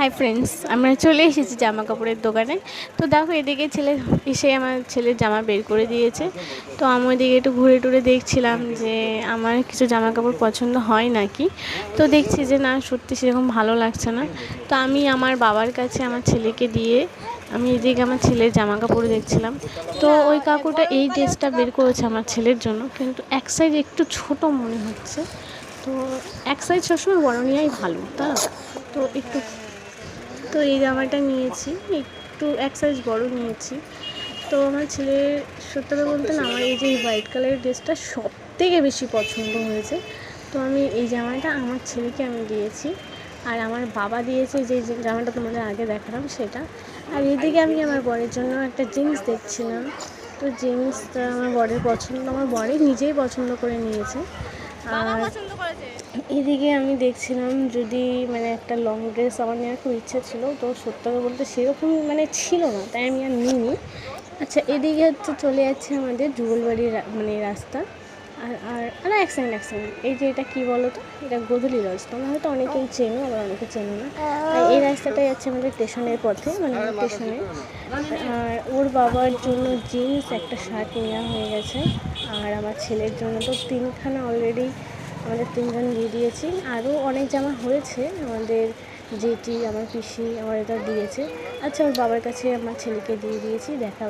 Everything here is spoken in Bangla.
হাই ফ্রেন্ডস, আমরা চলে এসেছি জামা কাপড়ের দোকানে। তো দেখো, এদিকে ছেলে এসে আমার ছেলের জামা বের করে দিয়েছে। তো আমি ওইদিকে একটু ঘুরে টুরে দেখছিলাম যে আমার কিছু জামা কাপড় পছন্দ হয় নাকি। তো দেখছি যে না, সত্যি সেরকম ভালো লাগছে না। তো আমি আমার বাবার কাছে আমার ছেলেকে দিয়ে আমি এদিকে আমার ছেলের জামা কাপড় দেখছিলাম। তো ওই কাকুটা এই ড্রেসটা বের করেছে আমার ছেলের জন্য, কিন্তু এক সাইজ একটু ছোট মনে হচ্ছে। তো এক সাইজ সবসময় বড় নেওয়াই ভালো, তা তো একটু তো এই জামাটা নিয়েছি, একটু এক সাইজ বড় নিয়েছি। তো আমার ছেলের, সত্যি কথা বলতে না, আমার এই যে হোয়াইট কালারের ড্রেসটা সব থেকে বেশি পছন্দ হয়েছে। তো আমি এই জামাটা আমার ছেলেকে আমি দিয়েছি, আর আমার বাবা দিয়েছে যে জামাটা তোমাদের আগে দেখালাম সেটা। আর এদিকে আমি আমার বরের জন্য একটা জিন্স দেখছিলাম। তো জিন্সটা আমার বরের পছন্দ, আমার বরে নিজেই পছন্দ করে নিয়েছে। আর এদিকে আমি দেখছিলাম যদি একটা লং ড্রেস আমার নেওয়ার খুব ইচ্ছা ছিল, তো সত্যি কথা বলতে সেরকম ছিল না, তাই আমি আর নিইনি। আচ্ছা, এদিকে হচ্ছে চলে যাচ্ছে আমাদের যুগলবাড়ির রাস্তা। আর আর আর এক সেকেন্ড, এই যে এটা কী বলো তো, এটা গোধূলি লজ। তোমরা হয়তো অনেকেই চেনো, আবার অনেকে চেনো না। আর এই রাস্তাটাই যাচ্ছে আমাদের স্টেশনের পথে, স্টেশনে। আর ওর বাবার জন্য জিন্স একটা শার্ট নেওয়া হয়ে গেছে। আর আমার ছেলের জন্য তো 3খানা অলরেডি আমাদের 3জন দিয়ে দিয়েছি। আরও অনেক জামা হয়েছে, আমাদের জেঠি, আমার পিসি, আমার এটা দিয়েছে। আচ্ছা, ওর বাবার কাছে আমার ছেলেকে দিয়ে দিয়েছি, দেখা